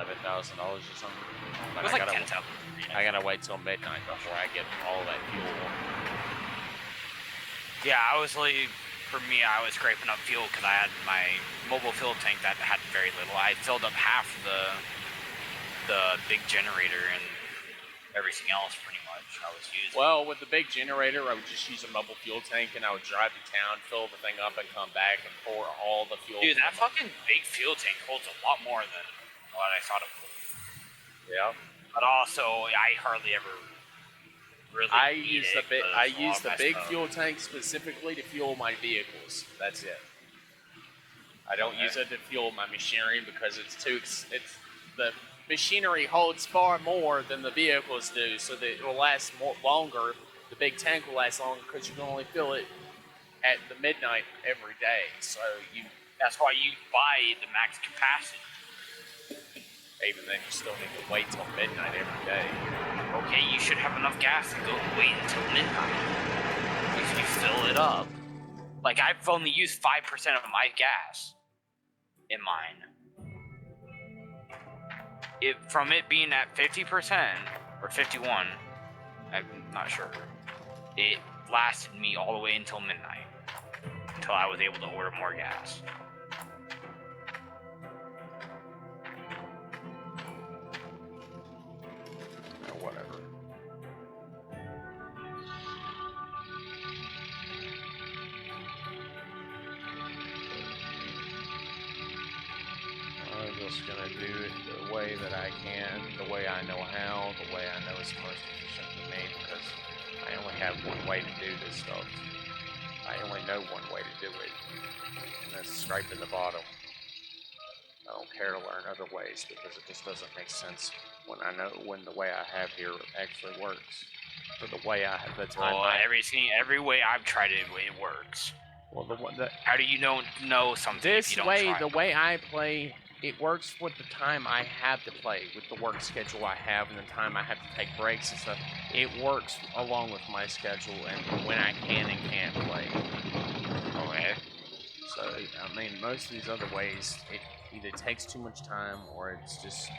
or something. But it was like 10,000. I gotta wait till midnight before I get all that fuel. Yeah, I was scraping up fuel because I had my mobile fuel tank that had very little. I filled up half the big generator and everything else pretty much I was using. Well, with the big generator, I would just use a mobile fuel tank and I would drive to town, fill the thing up, and come back and pour all the fuel. Dude, that fucking big fuel tank holds a lot more than what I thought it would. Yeah. But also, I hardly ever really use the big fuel tank specifically to fuel my vehicles. That's it. I don't use it to fuel my machinery because the machinery holds far more than the vehicles do, so that it will last longer. The big tank will last longer because you can only fill it at the midnight every day. So that's why you buy the max capacity. Even then, you still need to wait till midnight every day. Okay, you should have enough gas to go wait until midnight. If you fill it up. Like, I've only used 5% of my gas in mine. From it being at 50% or 51, I'm not sure. It lasted me all the way until midnight, until I was able to order more gas. Whatever. I'm just gonna do it the way that I can, the way I know how, the way I know is most efficient for me, because I only have one way to do this stuff. I only know one way to do it, and that's scraping the bottom. I don't care to learn other ways because it just doesn't make sense when the way I have here actually works. Or the way I have the time. Well, every way I've tried it works. Well, how do you know something if you don't try it? The way I play, it works with the time I have to play, with the work schedule I have, and the time I have to take breaks and stuff. It works along with my schedule and when I can and can't play. Okay. So, I mean, most of these other ways, it either takes too much time or it's just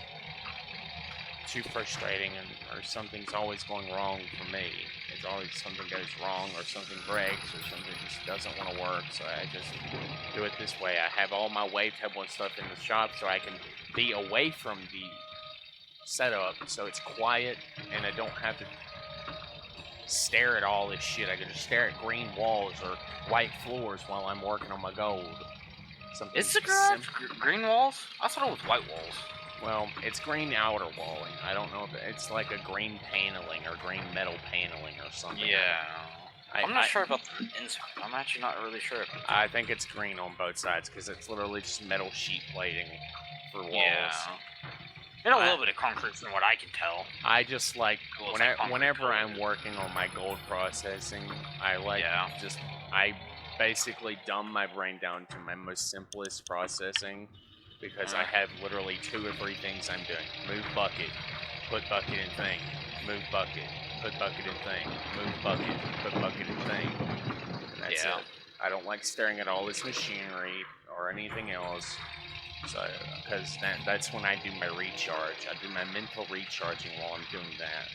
too frustrating, or something's always going wrong for me. It's always something goes wrong or something breaks or something just doesn't want to work, so I just do it this way. I have all my wavetable and stuff in the shop so I can be away from the setup so it's quiet and I don't have to stare at all this shit. I can just stare at green walls or white floors while I'm working on my gold. Is the garage green walls? I thought it was white walls. Well, it's green outer walling. I don't know if it's like a green paneling or green metal paneling or something. Yeah. I'm not sure about the inside. I'm actually not really sure. I think it's green on both sides because it's literally just metal sheet plating for walls. Yeah. And a little bit of concrete from what I can tell. I just like, whenever I'm working on my gold processing, I basically dumb my brain down to my most simplest processing because I have literally 2 or 3 things I'm doing. Move bucket, put bucket in thing, move bucket, put bucket in thing, move bucket, put bucket in thing. And that's Yeah. it. I don't like staring at all this machinery or anything else. So, because that's when I do my recharge. I do my mental recharging while I'm doing that.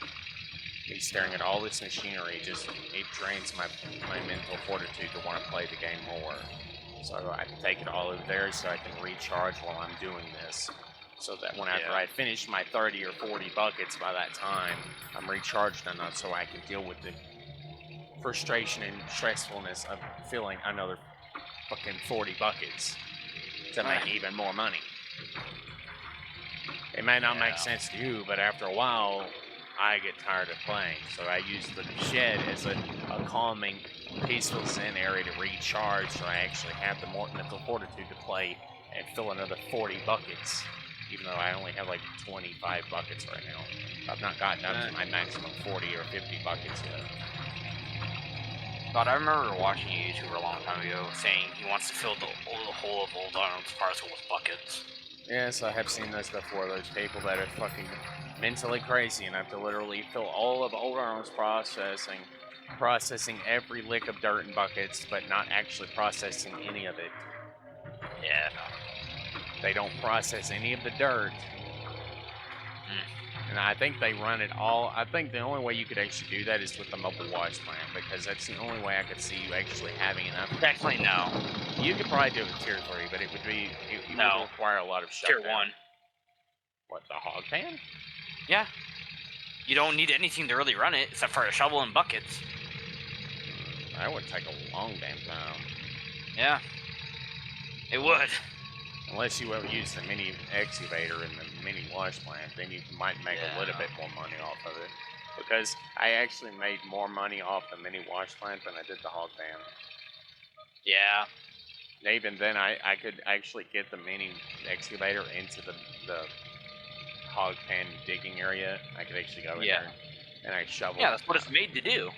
Me staring at all this machinery it drains my mental fortitude to want to play the game more. So I take it all over there so I can recharge while I'm doing this. So that whenever I finish my 30 or 40 buckets by that time, I'm recharged enough so I can deal with the frustration and stressfulness of filling another fucking 40 buckets to make even more money. It may not make sense to you, but after a while, I get tired of playing. So I use the shed as a calming, peaceful zen area to recharge so I actually have the mental fortitude to play and fill another 40 buckets. Even though I only have like 25 buckets right now. I've not gotten up to my maximum 40 or 50 buckets yet. But I remember watching a YouTuber a long time ago saying he wants to fill the whole of Old Arnold's parcel with buckets. Yes, I have seen this before. Those people that are fucking mentally crazy and have to literally fill all of Old Arnold's processing every lick of dirt in buckets, but not actually processing any of it. Yeah. They don't process any of the dirt. And I think they run it all. I think the only way you could actually do that is with the mobile wash plant, because that's the only way I could see you actually having enough. Definitely no. You could probably do it with Tier 3, but it would require a lot of shutdown. Tier 1. What, the hog pan? Yeah. You don't need anything to really run it, except for a shovel and buckets. That would take a long damn time. Yeah. It would. Unless you ever use the mini excavator in the mini wash plant, then you might make a little bit more money off of it. Because I actually made more money off the mini wash plant than I did the hog pan. Yeah. And even then, I could actually get the mini excavator into the hog pan digging area. I could actually go in there and I shovel. Yeah, that's what it's made to do.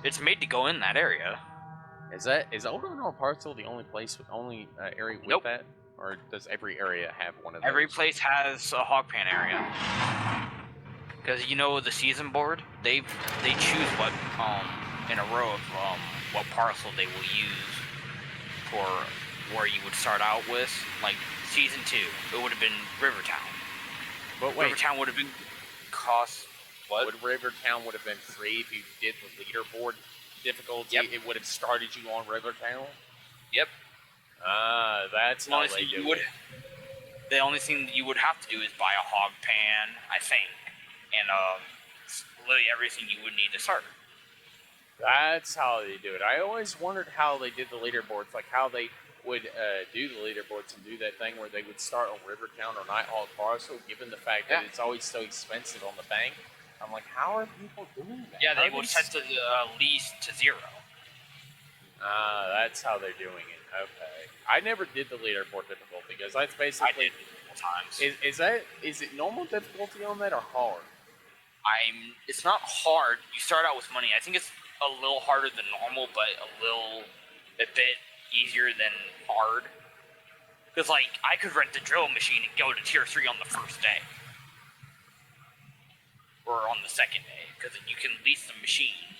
It's made to go in that area. Is Old Arnold Parcel the only place with area with that, or does every area have one of those? Every place has a hog pan area. Because the season board, they choose what in a row of what parcel they will use for where you would start out with. Like season 2, it would have been Rivertown. But wait, Rivertown would have been cost. What? Would Rivertown would have been free if you did the leaderboard difficulty? Yep. It would have started you on Rivertown? Yep. That's how they do it. The only thing you would have to do is buy a hog pan, I think, and literally everything you would need to start. That's how they do it. I always wondered how they did the leaderboards, like how they would do the leaderboards and do that thing where they would start on Rivertown or Nighthawk Parcel, given the fact that it's always so expensive on the bank. I'm like, how are people doing that? Yeah, they would set the least to 0. That's how they're doing it. Okay. I never did the leaderboard difficulty because that's basically. I did multiple times. Is it normal difficulty on that or hard? It's not hard. You start out with money. I think it's a little harder than normal, but a bit easier than hard. Because I could rent the drill machine and go to tier 3 on the first day. Or on the second day, because you can lease the machine,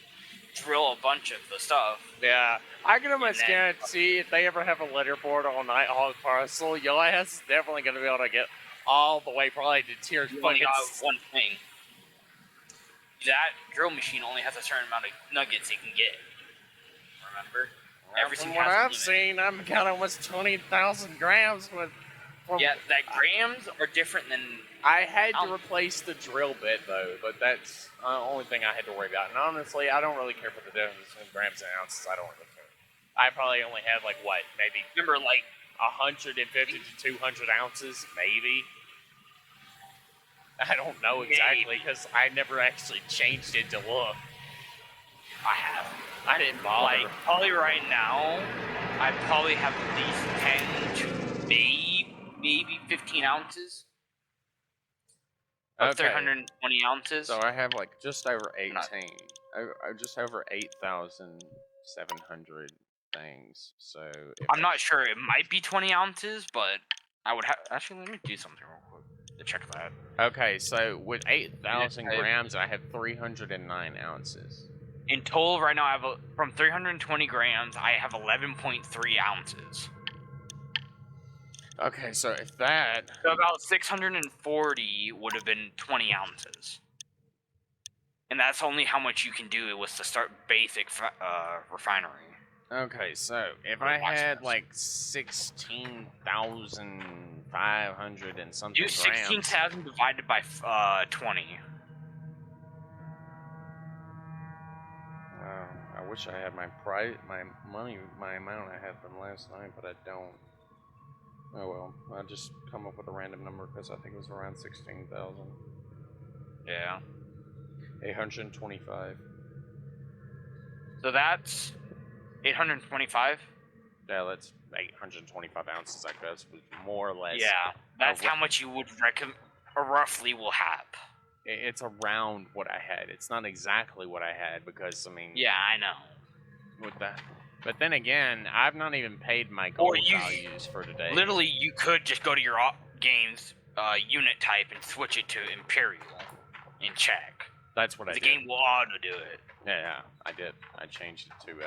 drill a bunch of the stuff. Yeah, I can almost guarantee if they ever have a leaderboard on Nighthawk Parcel, your ass is definitely going to be able to get all the way probably to tier 2. You only got one thing. That drill machine only has a certain amount of nuggets it can get. Remember? Everything from what I've seen, I'm got almost 20,000 grams with. That grams are different than. I had to replace the drill bit though, but that's the only thing I had to worry about. And honestly, I don't really care for the difference between grams and ounces. I don't really care. I probably only had maybe 150 to 200 ounces, maybe. I don't know exactly because I never actually changed it to look. I have. I didn't bother. Probably right now, I probably have at least 10 to maybe 15 ounces. Of 320 ounces. So I have just over 18. Just over 8,700 things. So I'm not sure. It might be 20 ounces, but I would have. Actually, let me do something real quick. to check that. Okay, so with 8,000 I- grams, I have 309 ounces. In total, right now, I have from 320 grams, I have 11.3 ounces. Okay, so if that... So about 640 would have been 20 ounces. And that's only how much you can do it was to start basic refinery. Okay, so if Or I had blacksmiths. like 16,500 and something Do grams... 16,000 divided by 20. I wish I had my money, my amount I had from last night, but I don't. Oh well, I'll just come up with a random number because I think it was around 16,000. Yeah. 825. So that's 825. Yeah, that's 825 ounces, I guess, was more or less. Yeah, that's how much you would roughly will have. It's around what I had. It's not exactly what I had because, I mean... Yeah, I know. With that. But then again, I've not even paid my gold values for today. Literally, you could just go to your game's unit type and switch it to Imperial and check. That's what I did. The game will auto do it. Yeah, I did. I changed it to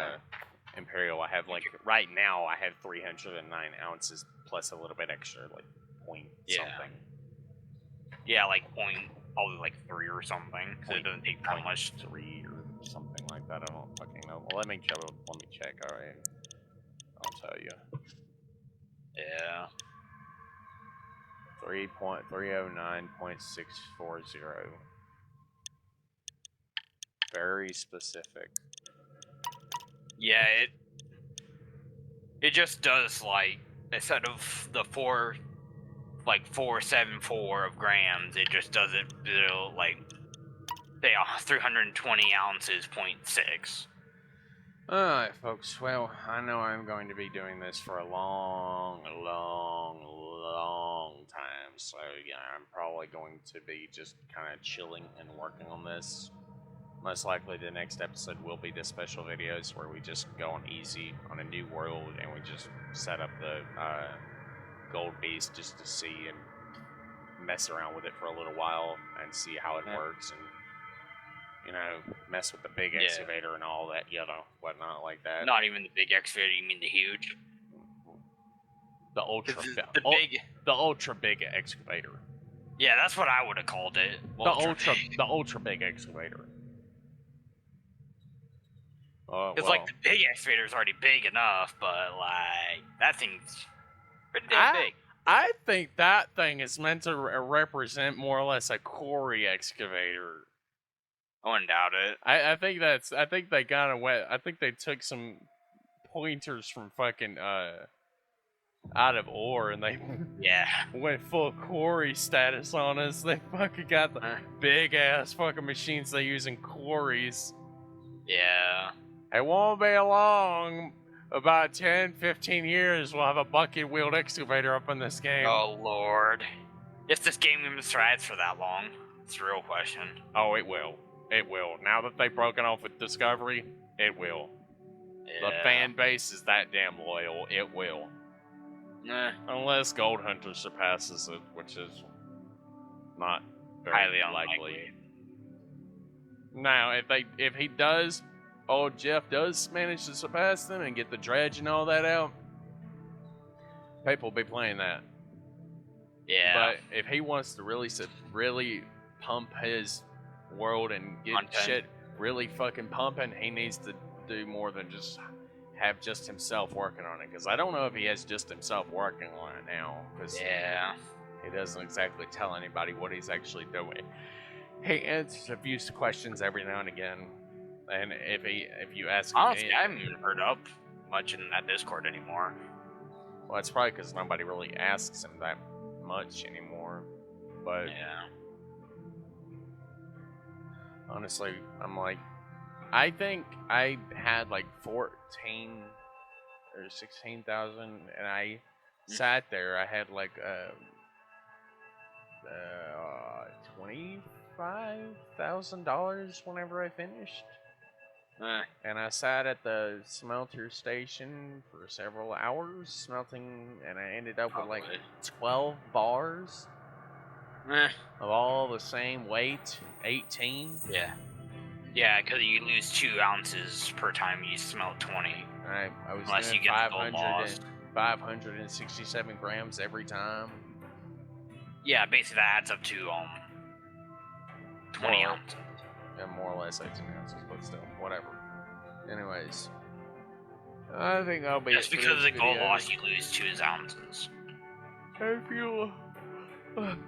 Imperial. I have, like, right now, I have 309 ounces plus a little bit extra, like, point something. Yeah, like probably like 3 or something. So it doesn't take that much. 3 or something like that. I don't fucking know. Well, let me check. All right, I'll tell you. Yeah. 3.309.640. Very specific. Yeah, it just does, like, instead of the 474 of grams, it just does it, like, say 320 ounces, 0.6. Alright, folks. Well, I know I'm going to be doing this for a long time. So, yeah, I'm probably going to be just kind of chilling and working on this. Most likely the next episode will be the special videos where we just go on easy on a new world and we just set up the gold beast just to see and mess around with it for a little while and see how it works and, you know, mess with the big excavator and all that, you know, whatnot like that. Not even the big excavator, you mean the huge? The ultra big excavator. Yeah, that's what I would have called it. The ultra big excavator. It's like the big excavator is already big enough, but like that thing's pretty damn big. I think that thing is meant to represent more or less a quarry excavator. I wouldn't doubt it. I think they got away. I think they took some pointers from fucking out of ore and they went full quarry status on us. They fucking got the big ass fucking machines they use in quarries. Yeah. It won't be long. About 10, 15 years, we'll have a bucket-wheeled excavator up in this game. Oh, Lord. If this game even strides for that long, it's a real question. Oh, it will. It will. Now that they've broken off with Discovery, it will. Yeah. The fan base is that damn loyal. It will. Nah. Unless Gold Hunter surpasses it, which is not very highly likely. Now, if he does... old Jeff does manage to surpass them and get the dredge and all that out, people will be playing that. Yeah. But if he wants to really pump his world and get shit really fucking pumping, he needs to do more than just have just himself working on it. Because I don't know if he has just himself working on it now. Because he doesn't exactly tell anybody what he's actually doing. He answers a few questions every now and again. And if you ask him... Honestly, I haven't even heard up much in that Discord anymore. Well, it's probably because nobody really asks him that much anymore. But... yeah. Honestly, I'm like... I think I had like 14 or 16,000 and I sat there. I had like $25,000 whenever I finished. And I sat at the smelter station for several hours smelting, and I ended up with like 12 bars. of all the same weight, 18. Yeah. Yeah, because you lose 2 ounces per time you smelt 20. I was Unless doing you get the gold loss. 567 grams every time. Yeah, basically that adds up to 20 More. ounces. Yeah, more or less 18 ounces, but still, whatever. Anyways, I think that'll be Just it for because of this the gold video. loss, you lose 2 ounces. If you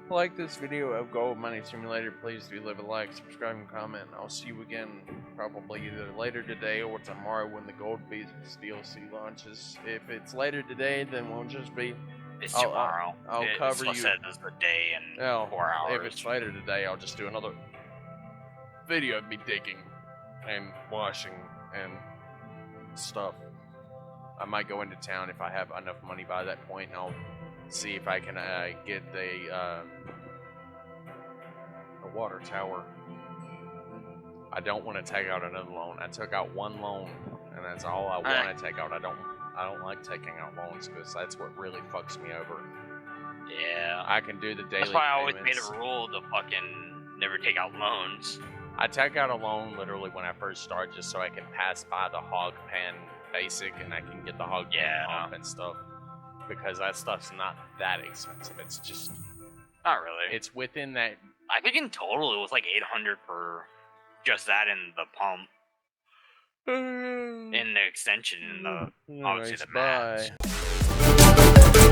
like this video of Gold Mining Simulator, please do leave a like, subscribe, and comment. I'll see you again probably either later today or tomorrow when the Gold Beasts DLC launches. If it's later today, then we'll just be... It's tomorrow. I'll cover you. It's listed as a day and 4 hours. If it's later today, I'll just do another video of me digging and washing and stuff. I might go into town if I have enough money by that point, and I'll see if I can get a water tower. I don't want to take out another loan. I took out one loan, and that's all I want to take out. I don't like taking out loans because that's what really fucks me over. Yeah. I can do the daily That's why I always payments. made a rule to fucking never take out loans. I take out a loan literally when I first start just so I can pass by the hog pen basic and I can get the hog pen pump and stuff. Because that stuff's not that expensive. It's just... Not really. It's within that... I think in total it was like 800 for just that and the pump. And the extension and the... obviously the match.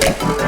Bye.